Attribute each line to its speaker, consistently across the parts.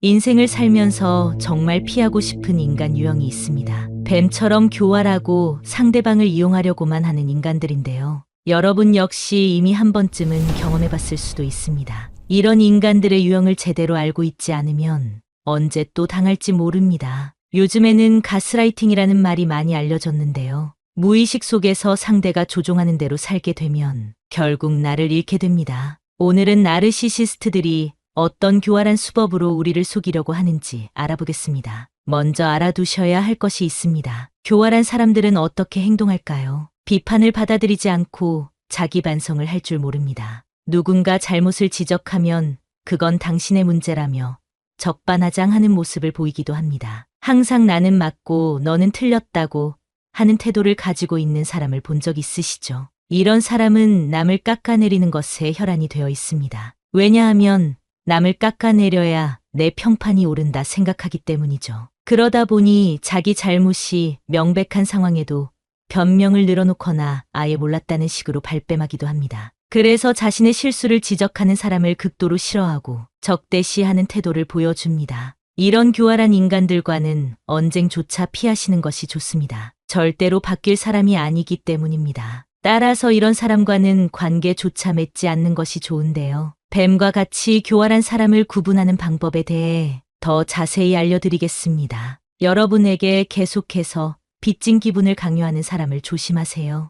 Speaker 1: 인생을 살면서 정말 피하고 싶은 인간 유형이 있습니다. 뱀처럼 교활하고 상대방을 이용하려고만 하는 인간들인데요. 여러분 역시 이미 한 번쯤은 경험해 봤을 수도 있습니다. 이런 인간들의 유형을 제대로 알고 있지 않으면 언제 또 당할지 모릅니다. 요즘에는 가스라이팅이라는 말이 많이 알려졌는데요. 무의식 속에서 상대가 조종하는 대로 살게 되면 결국 나를 잃게 됩니다. 오늘은 나르시시스트들이 어떤 교활한 수법으로 우리를 속이려고 하는지 알아보겠습니다. 먼저 알아두셔야 할 것이 있습니다. 교활한 사람들은 어떻게 행동할까요? 비판을 받아들이지 않고 자기 반성을 할 줄 모릅니다. 누군가 잘못을 지적하면 그건 당신의 문제라며 적반하장하는 모습을 보이기도 합니다. 항상 나는 맞고 너는 틀렸다고 하는 태도를 가지고 있는 사람을 본 적 있으시죠? 이런 사람은 남을 깎아내리는 것에 혈안이 되어 있습니다. 왜냐하면 남을 깎아내려야 내 평판이 오른다 생각하기 때문이죠. 그러다 보니 자기 잘못이 명백한 상황에도 변명을 늘어놓거나 아예 몰랐다는 식으로 발뺌하기도 합니다. 그래서 자신의 실수를 지적하는 사람을 극도로 싫어하고 적대시하는 태도를 보여줍니다. 이런 교활한 인간들과는 언쟁조차 피하시는 것이 좋습니다. 절대로 바뀔 사람이 아니기 때문입니다. 따라서 이런 사람과는 관계조차 맺지 않는 것이 좋은데요. 뱀과 같이 교활한 사람을 구분하는 방법에 대해 더 자세히 알려드리겠습니다. 여러분에게 계속해서 빚진 기분을 강요하는 사람을 조심하세요.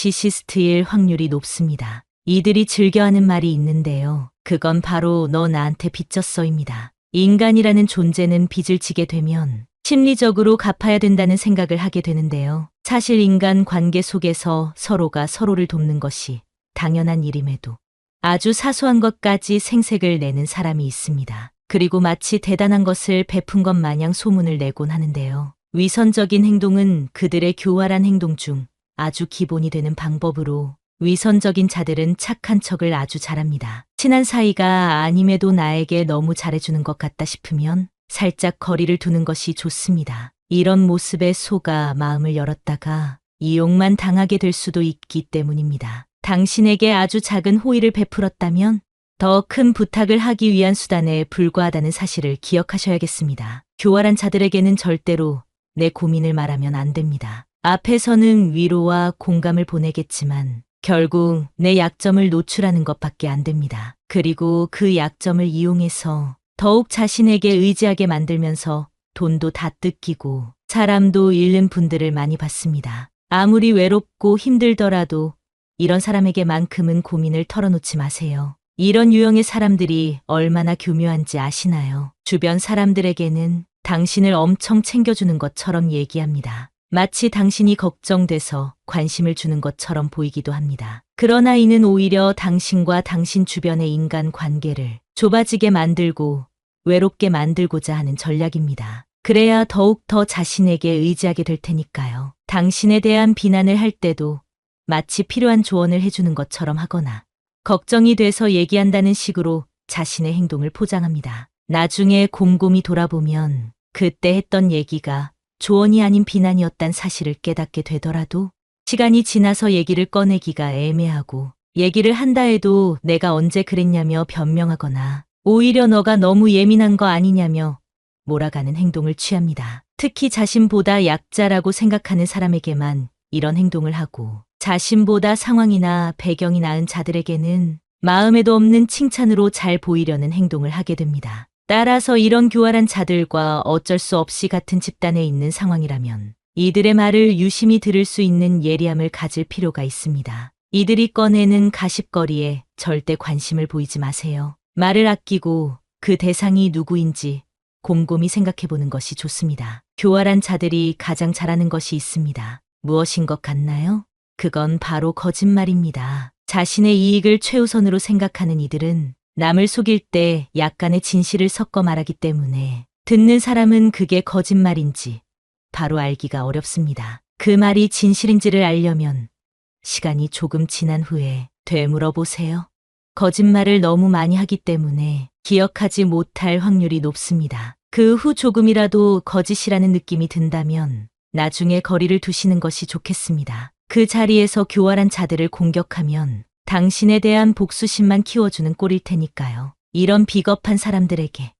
Speaker 1: 나르시시스트일 확률이 높습니다. 이들이 즐겨하는 말이 있는데요. 그건 바로 너 나한테 빚졌어입니다. 인간이라는 존재는 빚을 지게 되면 심리적으로 갚아야 된다는 생각을 하게 되는데요. 사실 인간 관계 속에서 서로가 서로를 돕는 것이 당연한 일임에도 아주 사소한 것까지 생색을 내는 사람이 있습니다. 그리고 마치 대단한 것을 베푼 것 마냥 소문을 내곤 하는데요. 위선적인 행동은 그들의 교활한 행동 중 아주 기본이 되는 방법으로 위선적인 자들은 착한 척을 아주 잘합니다. 친한 사이가 아님에도 나에게 너무 잘해주는 것 같다 싶으면 살짝 거리를 두는 것이 좋습니다. 이런 모습에 속아 마음을 열었다가 이용만 당하게 될 수도 있기 때문입니다. 당신에게 아주 작은 호의를 베풀었다면 더 큰 부탁을 하기 위한 수단에 불과하다는 사실을 기억하셔야겠습니다. 교활한 자들에게는 절대로 내 고민을 말하면 안 됩니다. 앞에서는 위로와 공감을 보내겠지만 결국 내 약점을 노출하는 것밖에 안 됩니다. 그리고 그 약점을 이용해서 더욱 자신에게 의지하게 만들면서 돈도 다 뜯기고 사람도 잃는 분들을 많이 봤습니다. 아무리 외롭고 힘들더라도 이런 사람에게만큼은 고민을 털어놓지 마세요. 이런 유형의 사람들이 얼마나 교묘한지 아시나요? 주변 사람들에게는 당신을 엄청 챙겨주는 것처럼 얘기합니다. 마치 당신이 걱정돼서 관심을 주는 것처럼 보이기도 합니다. 그러나 이는 오히려 당신과 당신 주변의 인간 관계를 좁아지게 만들고 외롭게 만들고자 하는 전략입니다. 그래야 더욱 더 자신에게 의지하게 될 테니까요. 당신에 대한 비난을 할 때도 마치 필요한 조언을 해주는 것처럼 하거나 걱정이 돼서 얘기한다는 식으로 자신의 행동을 포장합니다. 나중에 곰곰이 돌아보면 그때 했던 얘기가 조언이 아닌 비난이었단 사실을 깨닫게 되더라도 시간이 지나서 얘기를 꺼내기가 애매하고 얘기를 한다 해도 내가 언제 그랬냐며 변명하거나 오히려 너가 너무 예민한 거 아니냐며 몰아가는 행동을 취합니다. 특히 자신보다 약자라고 생각하는 사람에게만 이런 행동을 하고 자신보다 상황이나 배경이 나은 자들에게는 마음에도 없는 칭찬으로 잘 보이려는 행동을 하게 됩니다. 따라서 이런 교활한 자들과 어쩔 수 없이 같은 집단에 있는 상황이라면 이들의 말을 유심히 들을 수 있는 예리함을 가질 필요가 있습니다. 이들이 꺼내는 가십거리에 절대 관심을 보이지 마세요. 말을 아끼고 그 대상이 누구인지 곰곰이 생각해보는 것이 좋습니다. 교활한 자들이 가장 잘하는 것이 있습니다. 무엇인 것 같나요? 그건 바로 거짓말입니다. 자신의 이익을 최우선으로 생각하는 이들은 남을 속일 때 약간의 진실을 섞어 말하기 때문에 듣는 사람은 그게 거짓말인지 바로 알기가 어렵습니다. 그 말이 진실인지를 알려면 시간이 조금 지난 후에 되물어 보세요. 거짓말을 너무 많이 하기 때문에 기억하지 못할 확률이 높습니다. 그 후 조금이라도 거짓이라는 느낌이 든다면 나중에 거리를 두시는 것이 좋겠습니다. 그 자리에서 교활한 자들을 공격하면 당신에 대한 복수심만 키워주는 꼴일 테니까요. 이런 비겁한 사람들에게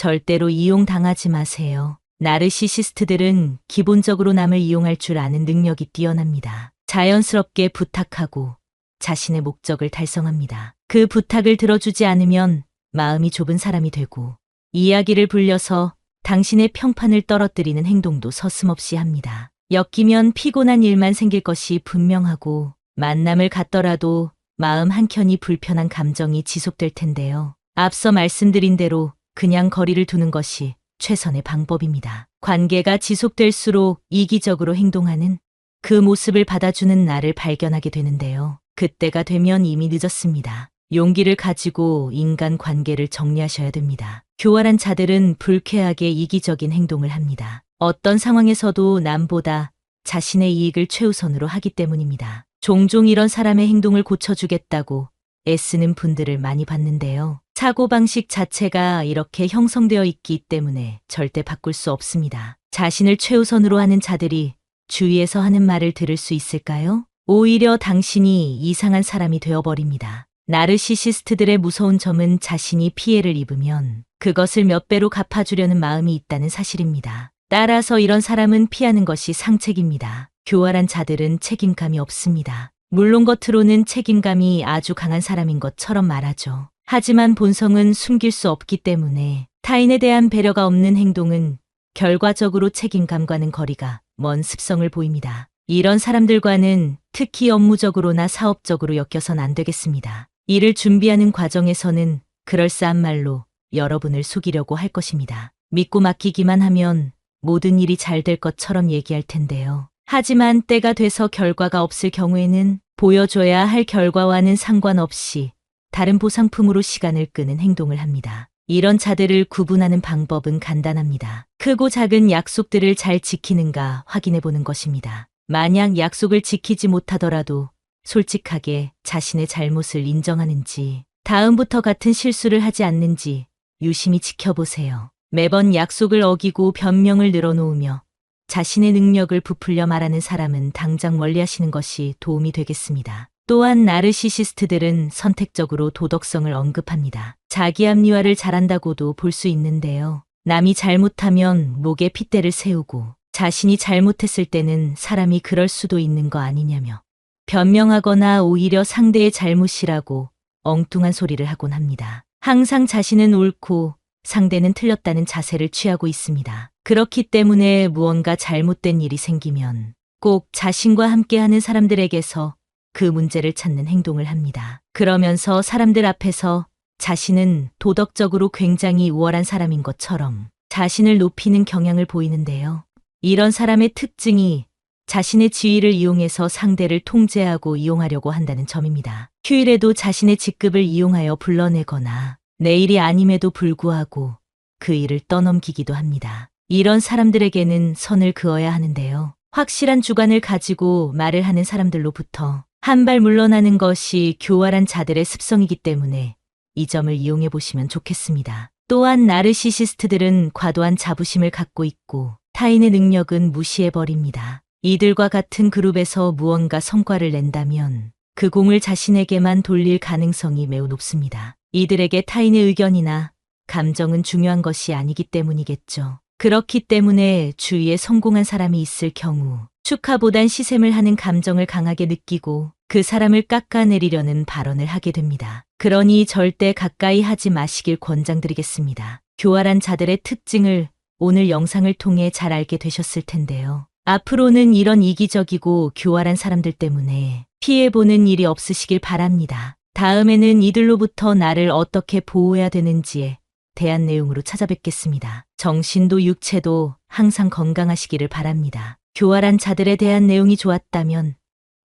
Speaker 1: 절대로 이용당하지 마세요. 나르시시스트들은 기본적으로 남을 이용할 줄 아는 능력이 뛰어납니다. 자연스럽게 부탁하고 자신의 목적을 달성합니다. 그 부탁을 들어주지 않으면 마음이 좁은 사람이 되고 이야기를 불려서 당신의 평판을 떨어뜨리는 행동도 서슴없이 합니다. 엮이면 피곤한 일만 생길 것이 분명하고 만남을 갖더라도 마음 한켠이 불편한 감정이 지속될 텐데요. 앞서 말씀드린 대로 그냥 거리를 두는 것이 최선의 방법입니다. 관계가 지속될수록 이기적으로 행동하는 그 모습을 받아주는 나를 발견하게 되는데요. 그때가 되면 이미 늦었습니다. 용기를 가지고 인간 관계를 정리하셔야 됩니다. 교활한 자들은 불쾌하게 이기적인 행동을 합니다. 어떤 상황에서도 남보다 자신의 이익을 최우선으로 하기 때문입니다. 종종 이런 사람의 행동을 고쳐주겠다고 애쓰는 분들을 많이 봤는데요. 사고방식 자체가 이렇게 형성되어 있기 때문에 절대 바꿀 수 없습니다. 자신을 최우선으로 하는 자들이 주위에서 하는 말을 들을 수 있을까요? 오히려 당신이 이상한 사람이 되어버립니다. 나르시시스트들의 무서운 점은 자신이 피해를 입으면 그것을 몇 배로 갚아주려는 마음이 있다는 사실입니다. 따라서 이런 사람은 피하는 것이 상책입니다. 교활한 자들은 책임감이 없습니다. 물론 겉으로는 책임감이 아주 강한 사람인 것처럼 말하죠. 하지만 본성은 숨길 수 없기 때문에 타인에 대한 배려가 없는 행동은 결과적으로 책임감과는 거리가 먼 습성을 보입니다. 이런 사람들과는 특히 업무적으로나 사업적으로 엮여선 안 되겠습니다. 일을 준비하는 과정에서는 그럴싸한 말로 여러분을 속이려고 할 것입니다. 믿고 맡기기만 하면 모든 일이 잘 될 것처럼 얘기할 텐데요. 하지만 때가 돼서 결과가 없을 경우에는 보여줘야 할 결과와는 상관없이 다른 보상품으로 시간을 끄는 행동을 합니다. 이런 자들을 구분하는 방법은 간단합니다. 크고 작은 약속들을 잘 지키는가 확인해 보는 것입니다. 만약 약속을 지키지 못하더라도 솔직하게 자신의 잘못을 인정하는지, 다음부터 같은 실수를 하지 않는지 유심히 지켜보세요. 매번 약속을 어기고 변명을 늘어놓으며 자신의 능력을 부풀려 말하는 사람은 당장 멀리하시는 것이 도움이 되겠습니다. 또한 나르시시스트들은 선택적으로 도덕성을 언급합니다. 자기 합리화를 잘한다고도 볼 수 있는데요. 남이 잘못하면 목에 핏대를 세우고 자신이 잘못했을 때는 사람이 그럴 수도 있는 거 아니냐며 변명하거나 오히려 상대의 잘못이라고 엉뚱한 소리를 하곤 합니다. 항상 자신은 옳고 상대는 틀렸다는 자세를 취하고 있습니다. 그렇기 때문에 무언가 잘못된 일이 생기면 꼭 자신과 함께하는 사람들에게서 그 문제를 찾는 행동을 합니다. 그러면서 사람들 앞에서 자신은 도덕적으로 굉장히 우월한 사람인 것처럼 자신을 높이는 경향을 보이는데요. 이런 사람의 특징이 자신의 지위를 이용해서 상대를 통제하고 이용하려고 한다는 점입니다. 휴일에도 자신의 직급을 이용하여 불러내거나 내일이 아님에도 불구하고 그 일을 떠넘기기도 합니다. 이런 사람들에게는 선을 그어야 하는데요. 확실한 주관을 가지고 말을 하는 사람들로부터 한 발 물러나는 것이 교활한 자들의 습성이기 때문에 이 점을 이용해 보시면 좋겠습니다. 또한 나르시시스트들은 과도한 자부심을 갖고 있고 타인의 능력은 무시해버립니다. 이들과 같은 그룹에서 무언가 성과를 낸다면 그 공을 자신에게만 돌릴 가능성이 매우 높습니다. 이들에게 타인의 의견이나 감정은 중요한 것이 아니기 때문이겠죠. 그렇기 때문에 주위에 성공한 사람이 있을 경우 축하보단 시샘을 하는 감정을 강하게 느끼고 그 사람을 깎아내리려는 발언을 하게 됩니다. 그러니 절대 가까이 하지 마시길 권장드리겠습니다. 교활한 자들의 특징을 오늘 영상을 통해 잘 알게 되셨을 텐데요. 앞으로는 이런 이기적이고 교활한 사람들 때문에 피해보는 일이 없으시길 바랍니다. 다음에는 이들로부터 나를 어떻게 보호해야 되는지에 대한 내용으로 찾아뵙겠습니다. 정신도 육체도 항상 건강하시기를 바랍니다. 교활한 자들에 대한 내용이 좋았다면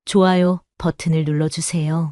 Speaker 1: 좋아요 버튼을 눌러주세요.